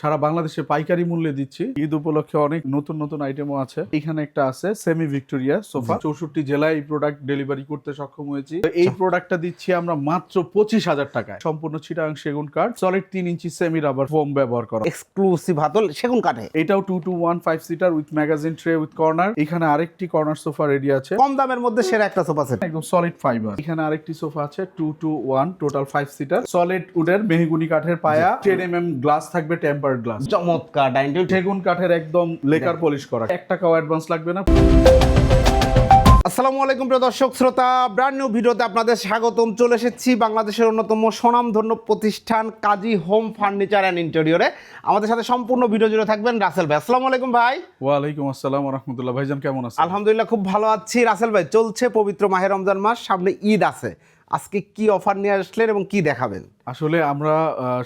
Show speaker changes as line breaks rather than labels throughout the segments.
সারা বাংলাদেশে পাইকারি মূল্যে দিচ্ছি। ঈদ উপলক্ষে অনেক নতুন নতুন আইটেমও আছে। এখানে একটা আছে সেমি ভিক্টোরিয়া সোফা, 64 জেলায় এই প্রোডাক্ট ডেলিভারি করতে সক্ষম হয়েছি। তো এই প্রোডাক্টটা দিচ্ছি আমরা মাত্র 25,000 টাকায়। সম্পূর্ণ চিটাগাং সেগুন কাঠ, সলিড 3 ইঞ্চি সেমি রাবার ফোম ব্যবহার করা,
এক্সক্লুসিভ হাতল সেগুন কাঠে।
এটাও 2 to 1 5 seater with magazine tray with corner. এখানে আরেকটি কর্নার সোফা রেডি আছে,
কম দামের মধ্যে সেরা একটা সোফা সেট,
একদম সলিড ফাইবার। এখানে আরেকটি সোফা আছে 2 to 1 টোটাল 5 সিটার, সলিড উডের মেহগুনি কাঠের পায়া, 10 mm গ্লাস থাকবে, টেম্পারড গ্লাস,
চমৎকার ডাইনিং টেবিল,
সেগুন কাঠের একদম লেকার পলিশ করা। 1 টাকাও অ্যাডভান্স লাগবে না।
আসসালামু আলাইকুম প্রিয় দর্শক শ্রোতা, ব্র্যান্ড নিউ ভিডিওতে আপনাদের স্বাগতম। চলে এসেছি বাংলাদেশের অন্যতম স্বনামধন্য প্রতিষ্ঠান কাজী হোম ফার্নিচার অ্যান্ড ইন্টেরিয়রে। আমাদের সাথে সম্পূর্ণ ভিডিও জুড়ে থাকবেন রাসেল ভাই। আসসালামু আলাইকুম ভাই।
ওয়ালাইকুম আসসালাম ওয়া রাহমাতুল্লাহ। ভাইজান কেমন আছেন?
আলহামদুলিল্লাহ খুব ভালো আছি। রাসেল ভাই, চলছে পবিত্র মাহে রমজান মাস, সামনে ঈদ আছে, আজকে কি অফার নিয়ে আসলেন এবং কি দেখাবেন?
আসলে আমরা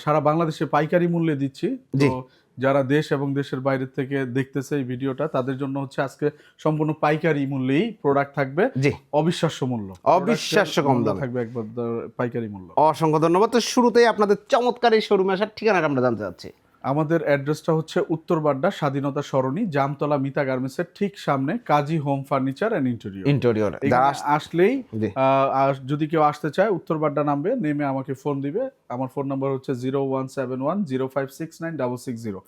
সারা বাংলাদেশে পাইকারি মূল্যে দিচ্ছি। তো যারা দেশ এবং দেশের বাইরে থেকে দেখতেছে এই ভিডিওটা, তাদের জন্য হচ্ছে আজকে সম্পূর্ণ পাইকারি মূল্যেই প্রোডাক্ট থাকবে।
জি,
অবিশ্বাস্য মূল্য,
অবিশ্বাস্য কম দামে
থাকবে, একবার পাইকারি মূল্য।
অসংখ্য ধন্যবাদ। তো শুরুতেই আপনাদের চমৎকার এই শোরুমে আসার ঠিকানাটা আমরা জানতে চাচ্ছি।
আমাদের অ্যাড্রেসটা হচ্ছে উত্তর বাড্ডা স্বাধীনতা সরণি, জামতলা মিতা গার্মেন্টসের ঠিক সামনে কাজী হোম ফার্নিচার এন্ড ইন্টেরিয়র। আসলেই যদি কেউ আসতে চায় উত্তর বাড্ডা নামবে, নেমে আমাকে ফোন দিবে। আমার ফোন নাম্বার হচ্ছে 0171056960।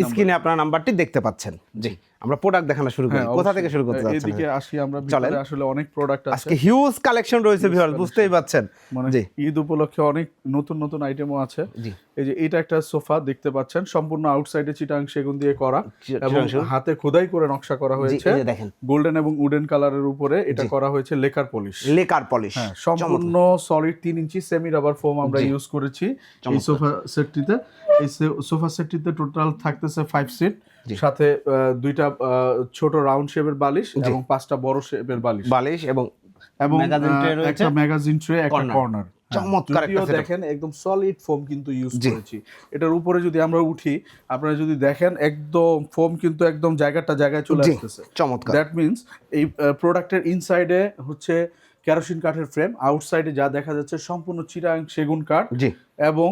স্ক্রিনে আপনার নাম্বারটি দেখতে পাচ্ছেন। জি, আমরা প্রোডাক্ট দেখানো শুরু করি। কোথা থেকে শুরু করতে যাচ্ছেন?
এদিকে আসি আমরা। ভিতরে আসলে অনেক প্রোডাক্ট আছে,
আজকে হিউজ কালেকশন রয়েছে ভিউয়ার্স, বুঝতেই পাচ্ছেন।
মানে ঈদ উপলক্ষে অনেক নতুন নতুন আইটেমও আছে।
জি,
এই যে এটা একটা সোফা দেখতে পাচ্ছেন, সম্পূর্ণ আউটসাইডে চিটাং সেগুন দিয়ে করা এবং হাতে খোদাই করে নকশা করা হয়েছে।
দেখেন
গোল্ডেন এবং উডেন কালারের উপরে এটা করা হয়েছে লেকার পলিশ।
হ্যাঁ,
সম্পূর্ণ সলিড 3 ইঞ্চি সেমি রাবার ফোম আমরা ইউজ করেছি এই সোফা সেটটিতে। এই সোফা সেটটিতে টোটাল থাকতেছে 5 সিট, সাথে 2টা ছোট রাউন্ড শেপের বালিশ এবং 5টা বড় শেপের বালিশ এবং একটা ম্যাগাজিন ট্রে, একটা কর্নার।
চমৎকার একটা সেটআপ
দেখেন, একদম সলিড ফোম কিন্তু ইউজ করেছি। এটার উপরে যদি আমরা উঠি, আপনারা যদি দেখেন একদম ফোম কিন্তু একদম জায়গায় চলে আসতেছে।
চমৎকার।
দ্যাট মিন্স এই প্রোডাক্টের ইনসাইডে হচ্ছে কেরোসিন কাঠের ফ্রেম, আউটসাইডে যা দেখা যাচ্ছে সম্পূর্ণ চিটাং সেগুন কাঠ এবং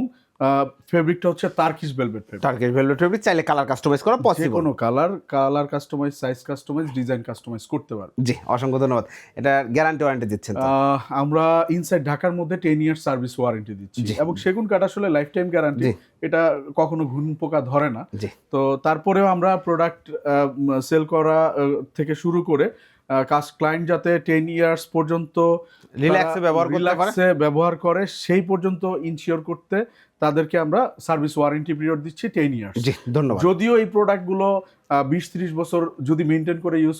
ফেব্রিকটা হচ্ছে টার্কিশ ভেলভেট
ফেব্রিক। চাইলে কালার কাস্টমাইজ করা পসিবল,
কোনো colour customise, size customise, design customise করতে পারবে।
জি, অসংখ্য ধন্যবাদ। এটা গ্যারান্টি ওয়ারেন্টি দিচ্ছেন?
আমরা ইনসাইড ঢাকার মধ্যে 10 ইয়ার সার্ভিস ওয়ারেন্টি দিচ্ছি এবং সেগুন কাঠ আসলে লাইফ টাইম গ্যারান্টি, এটা কখনো ঘুণ পোকা ধরে না। তো তারপরেও আমরা প্রোডাক্ট সেল করা থেকে শুরু করে ক্লায়েন্ট যাতে 10 ইয়ার্স পর্যন্ত
রিল্যাক্সে
ব্যবহার করে সেই পর্যন্ত ইনশিওর করতে তাদেরকে আমরা সার্ভিস ওয়ারেন্টি পিরিয়ড দিচ্ছি 10 ইয়ার্স।
জি, ধন্যবাদ।
যদিও এই প্রোডাক্টগুলো 20-30 বছর যদি মেইনটেইন করে ইউজ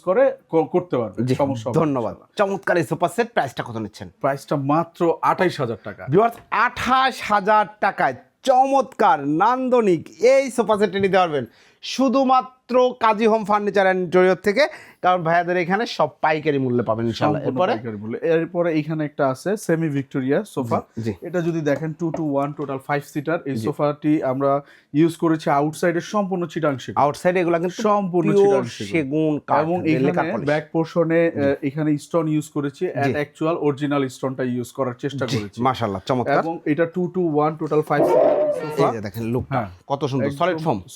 করতে পারবে, সমস্যা।
ধন্যবাদ। চমৎকার এই সোফা সেট, প্রাইসটা কত নিচ্ছেন?
প্রাইসটা মাত্র 28,000 টাকা।
ভিউয়ার্স, 28,000 টাকায় চমৎকার নান্দনিক এই সোফা সেটটি নিতে পারবেন শুধুমাত্র কাজী হোম ফার্নিচার অ্যান্ড ইন্টেরিয়র থেকে, কারণ ভাইয়াদের এখানে সব পাইকারি মূল্যে পাবেন ইনশাআল্লাহ।
এরপরে এখানে একটা আছে সেমি ভিক্টোরিয়া সোফা, এটা যদি দেখেন 2 to 1 টোটাল 5 সিটার। এই সোফাটি আমরা ইউজ করেছি আউটসাইডে সম্পূর্ণ চিটাং সেগুন,
আউটসাইডে এগুলা কিন্তু
সম্পূর্ণ চিটাং
সেগুন কাঠ
এবং এখানে ব্যাক পোরশনে এখানে স্টোন ইউজ করেছি, এন্ড অ্যাকচুয়াল অরিজিনাল স্টোনটা ইউজ করার চেষ্টা করেছি।
মাশাআল্লাহ, চমৎকার।
এবং এটা 2 to 1 টোটাল 5 সিটার সোফা।
এই যে দেখেন লুকটা কত সুন্দর,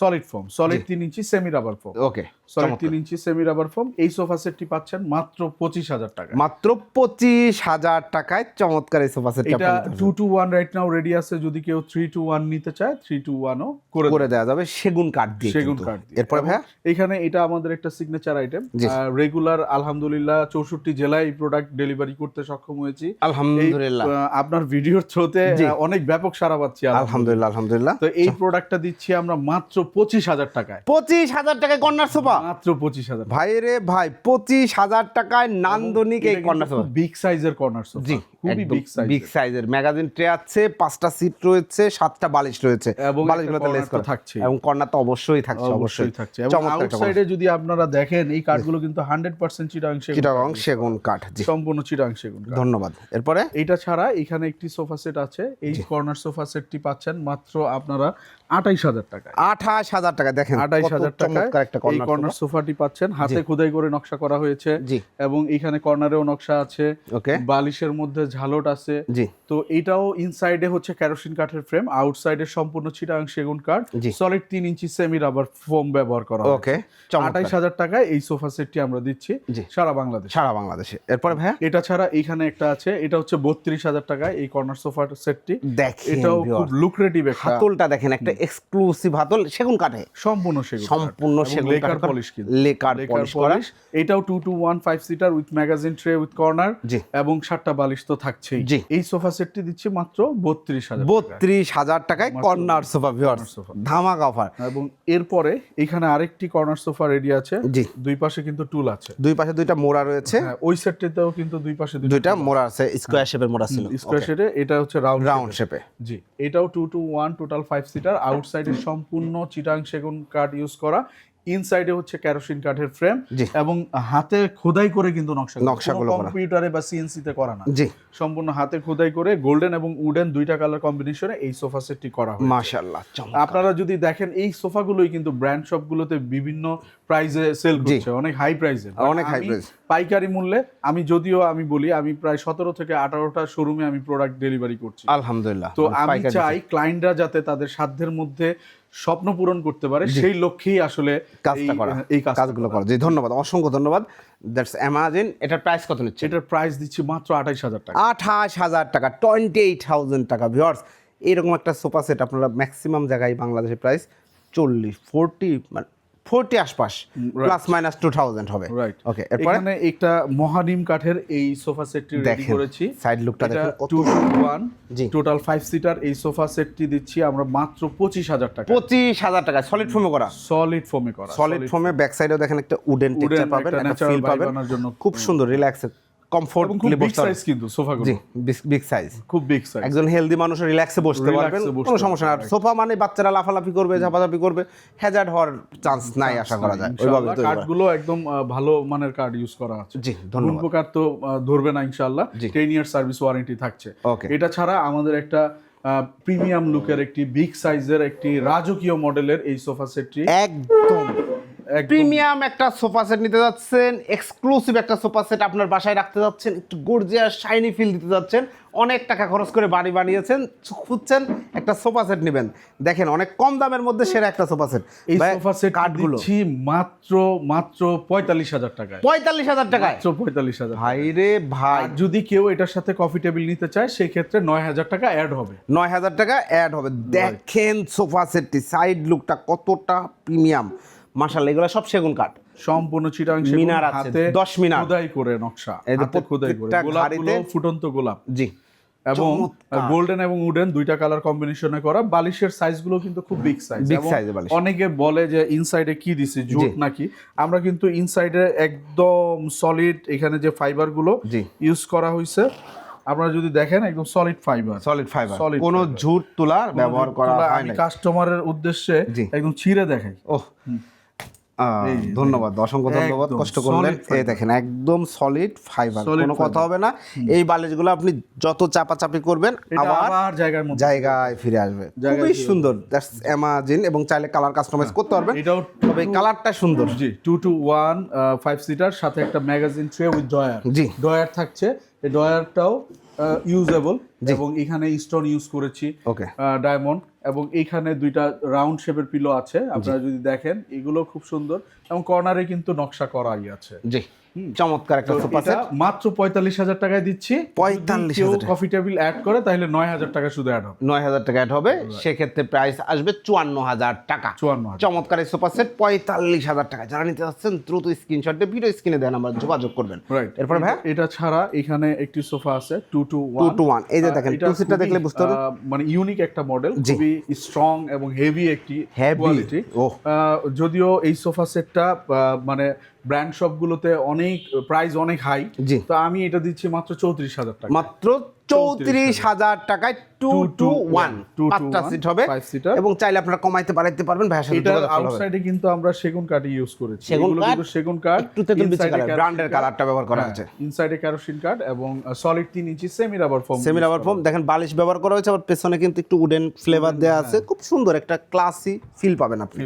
সলিড ফোম,
সলিড 3 ইঞ্চি সেমি রাবার ফোম।
ওকে,
সলিড 3 ইঞ্চি সেমি রাবার ফোম। এই সোফা সেটটি পাচ্ছেন মাত্র 25,000 টাকা।
মাত্র 25,000 টাকায় চমৎকার এই সোফা সেটটা।
এটা 2 to 1 রাইট নাও রেডি আছে, যদি কেউ 3 to 1 নিতে চায় 3 to 1 ও করে দেওয়া যাবে
সেগুন কাঠ দিয়ে। এরপর ভাই
এখানে এটা আমাদের একটা সিগনেচার আইটেম, রেগুলার আলহামদুলিল্লাহ 64 জেলায় এই প্রোডাক্ট ডেলিভারি করতে সক্ষম হয়েছি
আলহামদুলিল্লাহ।
আপনার ভিডিওর থ্রুতে অনেক ব্যাপক সাড়া পাচ্ছি
আলহামদুলিল্লাহ।
তো এই প্রোডাক্টটা দিচ্ছি আমরা মাত্র 25,000 টাকায়।
25,000 টাকায় কর্নার সোফা,
মাত্র 25,000।
ভাই রে ভাই, 25,000 টাকায় নান্দনিক এই কর্নার সোফা।
বিগ সাইজের কর্নার সোফা,
জি, খুবই বিগ সাইজের। ম্যাগাজিন ট্রে আছে, 5টা সিট রয়েছে, 7টা বালিশ রয়েছে, বালিশগুলোতে লেস করা থাকছে এবং কর্নার তো অবশ্যই থাকছে।
এবং আউটসাইডে যদি আপনারা দেখেন এই কাঠগুলো কিন্তু 100% চিটাং
সেগুন কাঠ,
সম্পূর্ণ চিটাং সেগুন কাঠ।
ধন্যবাদ। এরপরে
এটা ছাড়া এখানে একটি সোফা সেট আছে, এই কর্নার সোফা সেটটি পাচ্ছেন মাত্র আপনারা 28,000 টাকা।
28,000 টাকা। দেখেন
28,000 টাকা এই কর্নার সোফাটি পাচ্ছেন, হাতে খোদাই করে নকশা করা হয়েছে এবং এখানে কর্নারেও নকশা আছে। বালিশের মধ্যে ঝালট আছে।
জি
তো এটাও ইনসাইডে হচ্ছে কেরোসিন কাঠের ফ্রেম, আউটসাইডে সম্পূর্ণ চিটাগাং সেগুন কাঠ,
জি।
সলিড 3 ইঞ্চি সেমি রাবার ফোম ব্যবহার করা
ওকে,
হয়েছে। 28,000 টাকায় এই সোফা সেটটি আমরা দিচ্ছি
জি।
সারা বাংলাদেশ।
সারা বাংলাদেশে। এরপরে ভাইয়া
এটা ছাড়া এখানে একটা আছে, এটা হচ্ছে 32,000 টাকায় এই কর্নার সোফা সেটটি।
দেখেন
এটাও খুব
viewers,
লুক্রেটিভ একটা,
হাতলটা দেখেন, একটা এক্সক্লুসিভ হাতল সেগুন কাঠে,
সম্পূর্ণ সেগুন কাঠ।
সম্পূর্ণ
এবং
সেগুন
লেকার
কাঠ,
পলিশ কিন্তু,
লেকার পলিশ করা।
এটাও 2 to 1 5 seater with magazine tray with corner
জি।
এবং 7টা বালিশ তো থাকছেই।
জি।
এই সোফা সেটটি দিচ্ছি মাত্র 32,000 টাকায়।
32,000 টাকায় কর্নার সোফা ভিউয়ার্স,
সোফা।
ধামাকা অফার।
এবং এরপরে এখানে আরেকটি কর্নার সোফা রেডি আছে।
জি।
দুই পাশে কিন্তু টুল আছে।
দুই পাশে দুইটা মোড়া রয়েছে,
হ্যাঁ, ওই সেটটিতেও কিন্তু দুই পাশে
দুইটা মোড়া আছে, স্কোয়ার শেপের মোড়া ছিল,
স্কোয়ার শেপে, এটা হচ্ছে
রাউন্ড শেপে।
জি, এটাও 2 to 1 টোটাল 5 সিটার, আউটসাইডে সম্পূর্ণ চিটাং সেগুন কাঠ ইউজ করা, ইনসাইডে হচ্ছে কেরোসিন কাঠের ফ্রেম
জি।
এবং হাতে খোদাই করে কিন্তু
নকশাগুলো করা।
কম্পিউটারে বা সিএনসি তে করা না,
জি
সম্পূর্ণ হাতে খোদাই করে গোল্ডেন এবং উডেন দুইটা কালার কম্বিনেশনে এই সোফা সেটটি করা হয়েছে।
মাশাআল্লাহ,
আপনারা যদি দেখেন এই সোফাগুলোই কিন্তু ব্র্যান্ড শপগুলোতে বিভিন্ন প্রাইসে সেল করছে, অনেক হাই প্রাইসে,
অনেক হাই প্রাইস,
পাইকারি মূল্যে। আমি বলি আমি প্রায় 17 থেকে 18টা শোরুমে আমি প্রোডাক্ট ডেলিভারি করছি,
আলহামদুলিল্লাহ।
তো আমি চাই ক্লায়েন্টরা যাতে তাদের সাধ্যের মধ্যে স্বপ্ন পূরণ করতে পারে, সেই লক্ষ্যেই আসলে
কাজটা করা,
এই
কাজগুলো করা। জি ধন্যবাদ, অসংখ্য ধন্যবাদ। That's amazing. এটার প্রাইস কত নিচ্ছে?
এটার প্রাইস দিচ্ছি মাত্র 28,000 টাকা।
28,000 টাকা, 28,000 টাকা ভিউয়ার্স। এরকম একটা সোফা সেট আপনারা ম্যাক্সিমাম জায়গায় বাংলাদেশের প্রাইস 40 মানে 40 আশপাশ, প্লাস মাইনাস 2000 হবে।
রাইট,
ওকে। এরপরে
এখানে একটা মহানিম কাঠের এই সোফা সেটটি রেডি করেছি।
সাইড লুকটা দেখেন কত
2 to 1
জি।
টোটাল 5 সিটার এই সোফা সেটটি দিচ্ছি আমরা মাত্র 25,000 টাকা।
25,000 টাকা, সলিড ফোমে করা,
সলিড ফোমে করা,
সলিড ফোমে। ব্যাক সাইডেও দেখেন একটা উডেন টেক্সচার পাবেন, একটা ফিল পাবেন, খুব সুন্দর রিল্যাক্স কমফোর্টলি
বিগ
বসতে
সাইজ কিন্তু সোফাগুলো।
জি, বিগ সাইজ,
খুব বিগ সাইজ।
একজন হেলদি মানুষ রিল্যাক্সে বসতে পারবেন, কোনো সমস্যা না। আর সোফা মানে বাচ্চারা লাফালাফি করবে, ঝাপাঝাপি করবে, হ্যাজার্ড হওয়ার চান্স নাই আশা করা যায়। ওইভাবে তৈরি করা।
কাঠগুলো একদম ভালো মানের কাঠ ইউজ করা আছে।
জি ধন্যবাদ।
কোন প্রকার তো ধরবে না ইনশাআল্লাহ, 10 ইয়ার সার্ভিস ওয়ারেন্টি থাকছে।
ওকে।
এটা ছাড়া আমাদের একটা প্রিমিয়াম লুকের একটি বিগ সাইজের একটি রাজকীয় মডেলের এই সোফা সেটটি,
একদম প্রিমিয়াম একটা সোফা সেট নিতে যাচ্ছেন, এক্সক্লুসিভ একটা সোফা সেট আপনার বাসায় রাখতে যাচ্ছেন, একটু গর্জিয়াস শাইনি ফিল দিতে যাচ্ছেন, অনেক টাকা খরচ করে বাড়ি বানিয়েছেন, খুঁজছেন একটা সোফা সেট নেবেন, দেখেন অনেক কম দামের মধ্যে সেরা একটা সোফা সেট।
এই সোফা সেট কাঠগুলো মাত্র 45,000 টাকায়।
45,000 টাকায়,
মাত্র 45,000।
ভাই রে ভাই,
যদি কেউ এটার সাথে কফি টেবিল নিতে চায় সেই ক্ষেত্রে 9,000 টাকা অ্যাড হবে।
9,000 টাকা অ্যাড হবে। দেখেন সোফা সেটটি, সাইড লুকটা কতটা প্রিমিয়াম, মাশাআল্লাহ। এগুলো সব সেগুন কাঠ,
সম্পূর্ণ চিটাং সেগুন,
মিনার আছে,
হাতে
10 মিনার
খোদাই করে নকশা, হাতে খোদাই করে গোলাপগুলো ফুটন্ত গোলাপ।
জি,
এবং গোল্ডেন এবং উডেন দুইটা কালার কম্বিনেশনে করা। বালিশের সাইজগুলো কিন্তু খুব বিগ সাইজ।
বিগ সাইজের বালিশ।
অনেকে বলে যে ইনসাইডে কি দিছি, জুট নাকি, আমরা কিন্তু ইনসাইডে একদম সলিড, এখানে যে ফাইবার গুলো ইউজ করা হয়েছে আপনারা যদি দেখেন একদম সলিড ফাইবার,
কোনো ঝুট তোলার ব্যবহার করা হয় না।
আমি কাস্টমারের উদ্দেশ্যে একদম ছিঁড়ে দেখাই।
ওহ, ধন্যবাদ, অসংখ্য ধন্যবাদ, কষ্ট করলেন। এই দেখেন একদম সলিড ফাইবার, কোনো কথা হবে না। এই বালিশগুলো আপনি যত চাপাচাপি করবেন আবার জায়গায় ফিরে আসবে, খুবই সুন্দর। That's amazing. এবং চাইলে কালার কাস্টমাইজ করতে পারবেন,
এটাও
তবে কালারটা সুন্দর।
জি, 2 to 1 5 সিটার, সাথে একটা magazine tray with drawer.
G,
drawer থাকছে, এই ড্রয়ারটাও ইউজেবল এবং এখানে স্টোন ইউজ করেছি,
ওকে,
ডায়মন্ড, এবং এইখানে দুইটা রাউন্ড শেপের পিলো আছে। আপনারা যদি দেখেন এগুলো খুব সুন্দর এবং কর্নারে কিন্তু নকশা করাই আছে।
জি, চমৎকার একটা সোফা সেট
মাত্র 45,000 টাকায় দিচ্ছি।
45,000
কফি টেবিল অ্যাড করে তাহলে 9,000 টাকা শুধু অ্যাড হবে।
9,000 টাকা অ্যাড হবে, সেক্ষেত্রে প্রাইস আসবে 54,000 টাকা।
54,000।
চমৎকার এই সোফা সেট 45,000 টাকা। যারা নিতে যাচ্ছেন দ্রুত স্ক্রিনশট দিয়ে ভিডিও স্ক্রিনে দেন, আমরা যোগাযোগ করবেন।
রাইট।
এরপর ভাই
এটা ছাড়া এখানে একটি সোফা আছে 2 to 1।
এই যে দেখেন, টু সিটটা দেখলে বুঝতে পারবেন
মানে ইউনিক একটা মডেল, খুবই স্ট্রং এবং হেভি একটি কোয়ালিটি। যদিও এই সোফা সেটটা মানে ব্র্যান্ড শপগুলোতে অনেক প্রাইস অনেক হাই, তো আমি এটা দিচ্ছি মাত্র 34,000 টাকা।
মাত্র 34,000 টাকায় 2 to 1 5টা সিট হবে, এবং চাইলে আপনারা কমাইতে বাড়াইতে পারবেন। ভাইয়ের সাথে যোগাযোগ করতে হবে।
আউটসাইডে কিন্তু আমরা সেগুন কাঠ ইউজ করেছি,
সেগুন কাঠ একটু তেতুল বিচি কালার, ব্র্যান্ডের কালারটা ব্যবহার করা হয়েছে।
ইনসাইডে কেরোসিন কাঠ এবং সলিড 3 ইঞ্চি সেমি রাবার ফোম।
দেখেন বালিশ ব্যবহার করা হয়েছে, আবার পেছনে কিন্তু একটু উডেন ফ্লেভার দেওয়া আছে, খুব সুন্দর একটা ক্লাসি ফিল পাবেন আপনি।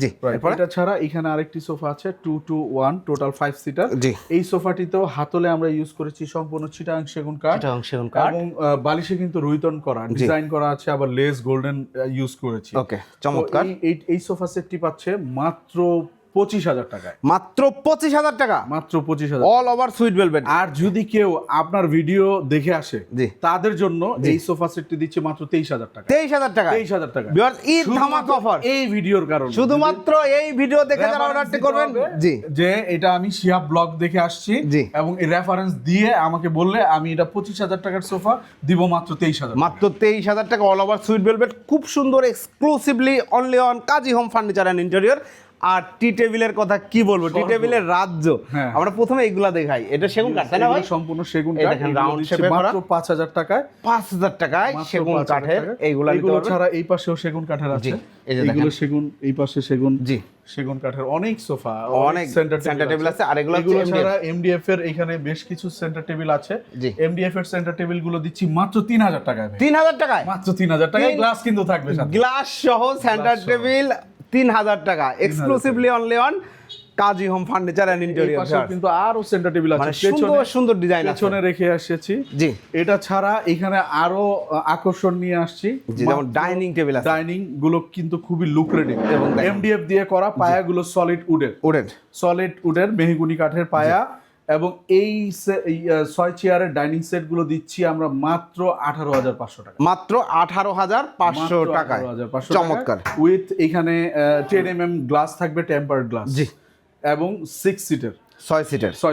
জি,
এটা ছাড়া এখানে আরেকটি সোফা আছে 2 to 01 টোটাল 5 সিটার।
জি।
এই সোফাটিতেও হাতলে আমরা ইউজ করেছি সম্পূর্ণ চিটাং সেগুন কাঠ এবং বালিশে কিন্তু রুইতন করা ডিজাইন করা আছে, আবার লেস গোল্ডেন ইউজ করেছি।
ওকে, চমৎকার।
এই সোফা সেটটি পাচ্ছে মাত্র 25,000 টাকায়।
মাত্র 25,000 টাকা,
মাত্র 25,000
অল ওভার সুইট ভেলভেট।
আর যদি কেউ আপনার ভিডিও দেখে আসে
জি,
তাদের জন্য এই সোফা সেটটি দিচ্ছে মাত্র 23,000 টাকা।
23,000 টাকা,
23,000 টাকা
ভিউয়ার্স, ঈদ ধামাকা অফার
এই ভিডিওর কারণে।
শুধুমাত্র এই ভিডিও দেখে যারা অর্ডারটি করবেন, জি,
যে এটা আমি শিহাব ব্লগ দেখে আসছি
জি,
এবং এই রেফারেন্স দিয়ে আমাকে বললে আমি এটা 25,000 টাকার সোফা দিব মাত্র 23,000,
মাত্র 23,000 টাকা, অল ওভার সুইট ভেলভেট, খুব সুন্দর, exclusively only on Kazi home furniture and interior. আর টি টেবিলের কথা কি বলবো, টি টেবিলের রাজ্য। আমরা প্রথমে এইগুলা দেখাই, এটা সেগুন কাঠ, তাই না ভাই?
সম্পূর্ণ সেগুন
এই
কাঠ,
দেখেন রাউন্ড শেপে করা,
মাত্র 5,000 টাকায়।
5,000 টাকায় সেগুন কাঠের এইগুলা নিতে
এগুলো
পারবেন।
ছাড়া এই পাশেও সেগুন কাঠের আছে,
এই যে
এগুলো সেগুন, এই পাশে সেগুন,
জি,
সেগুন কাঠের অনেক সোফা,
অনেক সেন্টার টেবিল আছে। আর এগুলো
ছাড়া এমডিএফ এর এখানে বেশ কিছু সেন্টার টেবিল আছে।
জি,
এমডিএফ এর সেন্টার টেবিল গুলো দিচ্ছি মাত্র 3,000 টাকায়।
3,000 টাকায়,
মাত্র 3,000 টাকায়, গ্লাস কিন্তু থাকবে সাথে,
গ্লাস সহ সেন্টার টেবিল 3,000 টাকা, exclusively only on Kazi home furniture and interior.
কিন্তু আরো সেন্টার টেবিল আছে,
মানে সুন্দর সুন্দর ডিজাইন আছে,
পেছনে রেখে এসেছি।
জি,
এটা ছাড়া এখানে আরো আকর্ষণ নিয়ে আসছি,
যেমন ডাইনিং টেবিল আছে।
ডাইনিং গুলো কিন্তু খুবই লুক্রেটিভ এবং এমডিএফ দিয়ে করা, পায়াগুলো সলিড উডের মেহগুনি কাঠের পায়া, এবং এই 6 চেয়ারের ডাইনিং সেট গুলো দিচ্ছি আমরা মাত্র 18,500 টাকা।
মাত্র 18,500 টাকায়, চমৎকার।
উইথ এখানে 10mm গ্লাস থাকবে, টেম্পারড গ্লাস।
জি,
এবং 6 সিটার,
6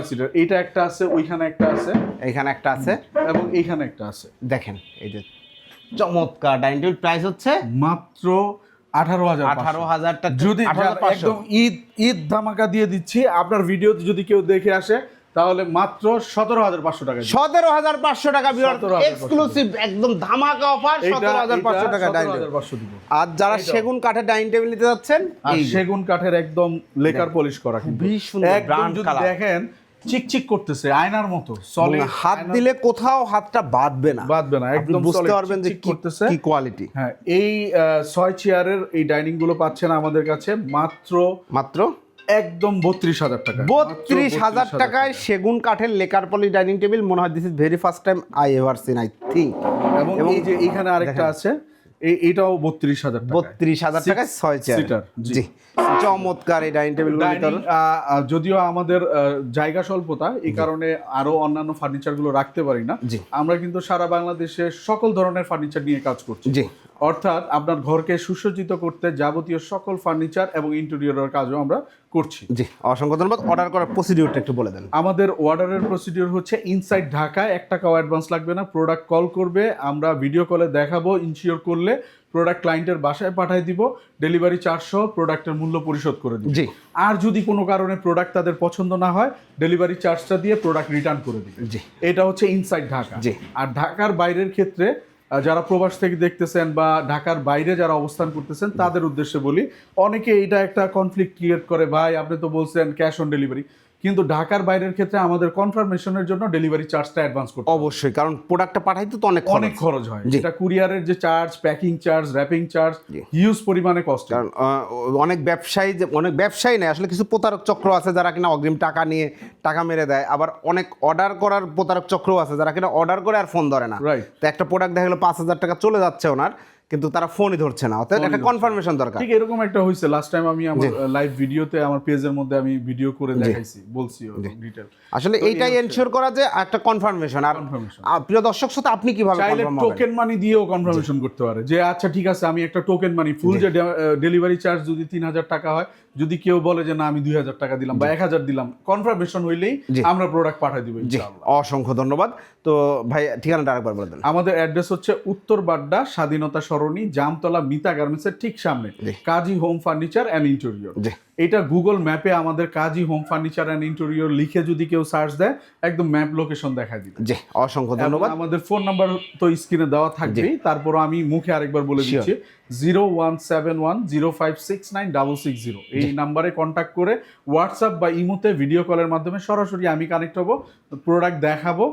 সিটার।
এটা একটা আছে, ওইখানে একটা আছে,
এখানে একটা আছে
এবং এইখানে একটা আছে।
দেখেন এই যে চমৎকার ডাইনিং টেবিল, প্রাইস হচ্ছে
মাত্র 18,000 টাকা। যদি একদম ঈদ ধামাকা দিয়ে দিচ্ছি, আপনার ভিডিও যদি কেউ দেখে আসে তাহলে মাত্র 17,500 টাকা।
17,500 টাকা, এক্সক্লুসিভ একদম ধামাকা অফার, 17,500 টাকা ডাইনিং টেবিল। আর যারা সেগুন কাঠের ডাইনিং টেবিল নিতে যাচ্ছেন,
এই সেগুন কাঠের একদম লেকার পলিশ করা, কিন্তু
খুবই সুন্দর ব্রাউন কালার,
দেখেন চিকচিক করতেছে আয়নার মতো, সলিড,
হাত দিলে কোথাও হাতটা বাঁধবে না, একদম বুঝতে পারবেন যে কি কোয়ালিটি।
হ্যাঁ, এই 6 চেয়ারের এই ডাইনিং গুলো পাচ্ছেন আমাদের কাছে মাত্র একদম 32,000 টাকা।
32,000 টাকায় সেগুন কাঠের লেকার পলিশ ডাইনিং টেবিল। মনে হয় this is very first time I ever seen, I think.
এবং এই যে এখানে আরেকটা আছে, এটাও 32,000 টাকা।
32,000 টাকায় 6 চেয়ার। জি, চমৎকার এই ডাইনিং টেবিল।
যদিও আমাদের জায়গা স্বল্পতা, এই কারণে আরো অন্যান্য ফার্নিচার গুলো রাখতে পারি না। আমরা কিন্তু সারা বাংলাদেশে সকল ধরনের ফার্নিচার নিয়ে কাজ করছি।
জি,
অর্থাৎ আপনার ঘরকে সুসজ্জিত করতে যাবতীয় সকল ফার্নিচার এবং ইন্টেরিয়রের কাজও আমরা করছি।
জি, অসংখ্য ধন্যবাদ। অর্ডার করার প্রসিডিউরটা একটু বলে দেন।
আমাদের অর্ডারের প্রসিডিউর হচ্ছে, ইনসাইড ঢাকায় 1 টাকাও অ্যাডভান্স লাগবে না, প্রোডাক্ট কল করবে, আমরা ভিডিও কলে দেখাবো, ইনশিওর করলে প্রোডাক্ট ক্লায়েন্টের বাসায় পাঠিয়ে দিব, ডেলিভারি চার্জ সহ প্রোডাক্টের মূল্য পরিশোধ করে দিব।
জি,
আর যদি কোনো কারণে প্রোডাক্ট তাদের পছন্দ না হয়, ডেলিভারি চার্জটা দিয়ে প্রোডাক্ট রিটার্ন করে দিবে।
জি,
এটা হচ্ছে ইনসাইড ঢাকা।
জি,
আর ঢাকার বাইরের ক্ষেত্রে যারা প্রবাস থেকে দেখতেছেন বা ঢাকার বাইরে যারা অবস্থান করতেছেন তাদের উদ্দেশ্যে বলি, অনেকে এটা একটা কনফ্লিক্ট ক্রিয়েট করে, ভাই আপনি তো বলছেন ক্যাশ অন ডেলিভারি, কিন্তু ঢাকার বাইরের ক্ষেত্রে আমাদের কনফার্মেশনের জন্য ডেলিভারি চার্জটা অ্যাডভান্স করতে
অবশ্যই, কারণ প্রোডাক্টটা পাঠাইতে তো অনেক
খরচ হয়। যেটা কুরিয়ারের যে charge, packing charge, wrapping charge, huge পরিমাণে কস্ট।
কারণ অনেক ব্যবসায়ী নেই আসলে, কিছু প্রতারক চক্র আছে যারা কিনা অগ্রিম টাকা নিয়ে টাকা মেরে দেয়, আবার অনেক অর্ডার করার প্রতারক চক্র আছে যারা কিনা অর্ডার করে আর ফোন ধরে না। তো একটা প্রোডাক্ট দেখা গেলো 5,000 টাকা চলে যাচ্ছে ওনার, কিন্তু তারা ফোনই ধরছে না, অর্থাৎ একটা কনফার্মেশন দরকার।
ঠিক এরকম একটা হয়েছে লাস্ট টাইম, আমি আমার লাইভ ভিডিওতে আমার পেজের মধ্যে আমি ভিডিও করে দেখাইছি, বলছি ডিটেইল।
আসলে এইটাই এনশিওর করা যে একটা কনফার্মেশন। আর প্রিয় দর্শক শ্রোতা, আপনি কিভাবে
চাইলে টোকেন মানি দিয়েও কনফার্মেশন করতে পারে, যে আচ্ছা ঠিক আছে আমি একটা টোকেন মানি ফুল, যে ডেলিভারি চার্জ যদি 3,000 টাকা হয়, যদি কেউ বলে যে না আমি 2,000 টাকা দিলাম বা 1,000 দিলাম, কনফার্মেশন হইলেই আমরা প্রোডাক্ট পাঠিয়ে দিব ইনশাআল্লাহ।
অসংখ্য ধন্যবাদ। তো ভাই ঠিকানাটা আরেকবার বলে দেন।
আমাদের অ্যাড্রেস হচ্ছে উত্তর বাড্ডা স্বাধীনতা সরণি, জামতলা মিতা গার্মেন্টসের ঠিক সামনে, কাজী হোম ফার্নিচার অ্যান্ড ইন্টেরিয়র। এটা গুগল ম্যাপে আমাদের কাজী হোম ফার্নিচার অ্যান্ড ইন্টেরিয়র লিখে যদি কেউ সার্চ দেয়, একদম ম্যাপ লোকেশন দেখায় দিবে।
জি, অসংখ্য ধন্যবাদ।
আমাদের ফোন নাম্বার তো স্ক্রিনে দেওয়া থাকবেই, তারপর আমি মুখে আরেকবার বলে দিচ্ছি, 0171056960। এই নাম্বারে কন্ট্যাক্ট করে হোয়াটসঅ্যাপ বা ইমোতে ভিডিও কলের মাধ্যমে সরাসরি আমি কানেক্ট হব, প্রোডাক্ট দেখাবো,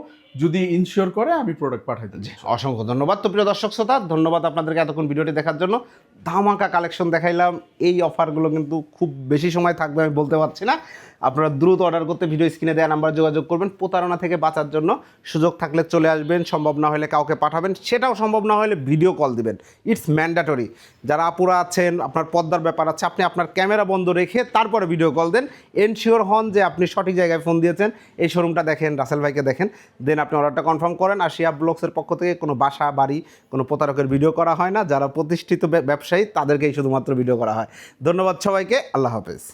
যদি ইনশিওর করে আমি প্রোডাক্ট পাঠাইতে চাই।
অসংখ্য ধন্যবাদ। তো প্রিয় দর্শক শ্রোতা, ধন্যবাদ আপনাদেরকে এতক্ষণ ভিডিওটি দেখার জন্য। ধামাকা কালেকশন দেখাইলাম। এই অফারগুলো কিন্তু খুব বেশি সময় থাকবে আমি বলতে পারছি না। আপনারা দ্রুত অর্ডার করতে ভিডিও স্ক্রিনে দেওয়া নাম্বার যোগাযোগ করবেন। প্রতারণা থেকে বাঁচার জন্য সুযোগ থাকলে চলে আসবেন, সম্ভব না হলে কাউকে পাঠাবেন, সেটাও সম্ভব না হলে ভিডিও কল দিবেন। It's mandatory. যারা আপুরা আছেন, আপনার পর্দার ব্যাপার আছে, আপনি আপনার ক্যামেরা বন্ধ রেখে তারপরে ভিডিও কল দেন। এনশিওর হন যে আপনি সঠিক জায়গায় ফোন দিয়েছেন। এই শোরুমটা দেখেন, রাসেল ভাইকে দেখেন, দেন আপনি অর্ডারটা কনফার্ম করেন। আর শিয়া ব্লগসের পক্ষ থেকে কোনো বাসা বাড়ি কোনো প্রতারকের ভিডিও করা হয় না। যারা প্রতিষ্ঠিত ব্যবসায়ী তাদেরকেই শুধুমাত্র ভিডিও করা হয়। ধন্যবাদ সবাইকে। আল্লাহ হাফেজ।